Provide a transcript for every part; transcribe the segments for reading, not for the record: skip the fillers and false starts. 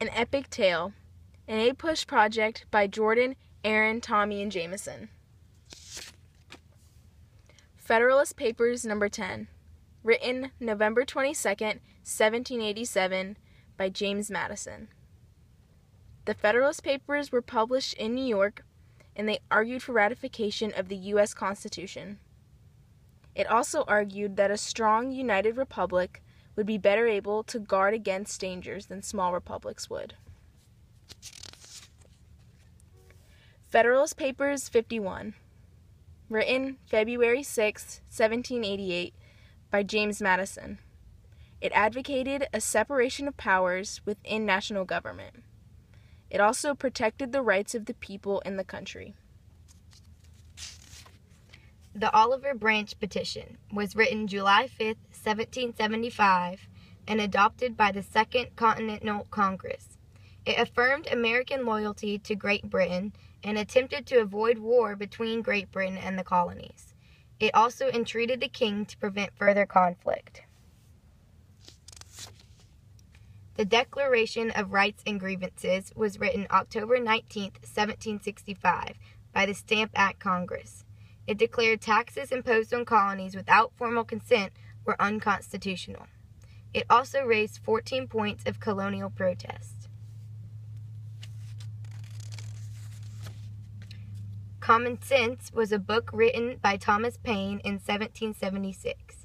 An Epic Tale, an APUSH project by Jordan, Aaron, Tommy, and Jameson. Federalist Papers No. 10, written November 22nd, 1787, by James Madison. The Federalist Papers were published in New York, and they argued for ratification of the U.S. Constitution. It also argued that a strong, united republic would be better able to guard against dangers than small republics would. Federalist Papers 51, written February 6, 1788, by James Madison. It advocated a separation of powers within national government. It also protected the rights of the people in the country. The Oliver Branch Petition was written July 5, 1775, and adopted by the Second Continental Congress. It affirmed American loyalty to Great Britain and attempted to avoid war between Great Britain and the colonies. It also entreated the king to prevent further conflict. The Declaration of Rights and Grievances was written October 19, 1765, by the Stamp Act Congress. It declared taxes imposed on colonies without formal consent were unconstitutional. It also raised 14 points of colonial protest. Common Sense was a book written by Thomas Paine in 1776.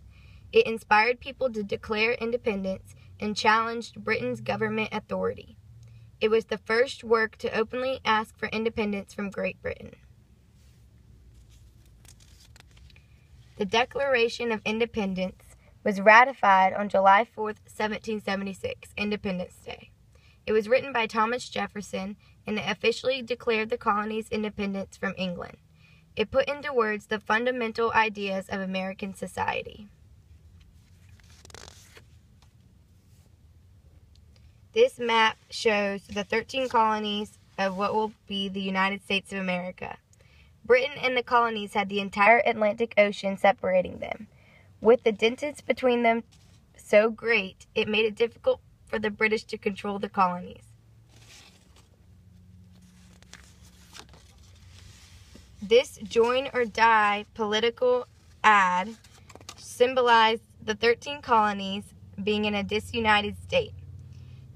It inspired people to declare independence and challenged Britain's government authority. It was the first work to openly ask for independence from Great Britain. The Declaration of Independence was ratified on July 4, 1776, Independence Day. It was written by Thomas Jefferson, and it officially declared the colony's independence from England. It put into words the fundamental ideas of American society. This map shows the 13 colonies of what will be the United States of America. Britain and the colonies had the entire Atlantic Ocean separating them. With the distance between them so great, it made it difficult for the British to control the colonies. This join or die political ad symbolized the 13 colonies being in a disunited state.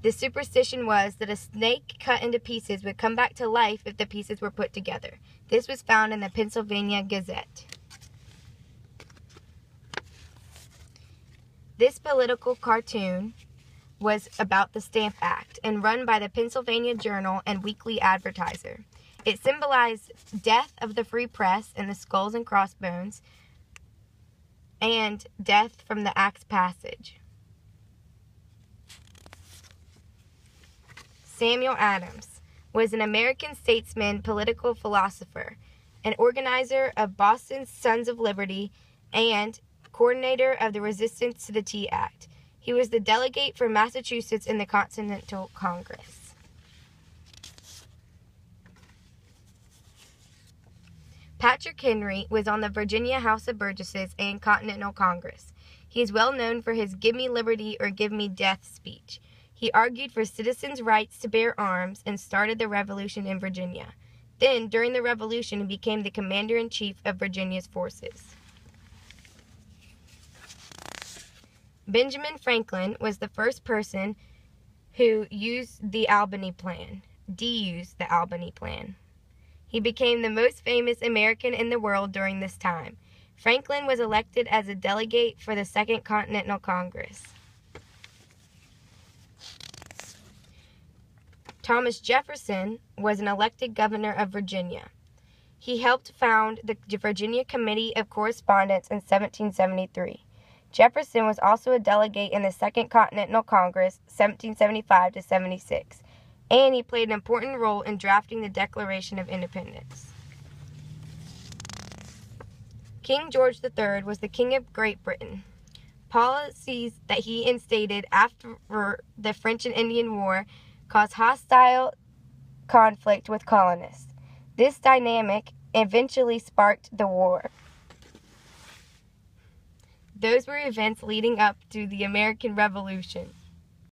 The superstition was that a snake cut into pieces would come back to life if the pieces were put together. This was found in the Pennsylvania Gazette. This political cartoon was about the Stamp Act and run by the Pennsylvania Journal and Weekly Advertiser. It symbolized death of the free press and the skulls and crossbones, and death from the Act's passage. Samuel Adams was an American statesman, political philosopher, an organizer of Boston's Sons of Liberty, and coordinator of the resistance to the Tea Act. He was the delegate for Massachusetts in the Continental Congress. Patrick Henry was on the Virginia House of Burgesses and Continental Congress. He is well known for his "Give me liberty or give me death" speech. He argued for citizens' rights to bear arms and started the revolution in Virginia. Then, during the revolution, he became the commander-in-chief of Virginia's forces. Benjamin Franklin was the first person who used the Albany Plan, de-used the Albany Plan. He became the most famous American in the world during this time. Franklin was elected as a delegate for the Second Continental Congress. Thomas Jefferson was an elected governor of Virginia. He helped found the Virginia Committee of Correspondence in 1773. Jefferson was also a delegate in the Second Continental Congress, 1775 to 76, and he played an important role in drafting the Declaration of Independence. King George III was the King of Great Britain. Policies that he instated after the French and Indian War caused hostile conflict with colonists. This dynamic eventually sparked the war. Those were events leading up to the American Revolution.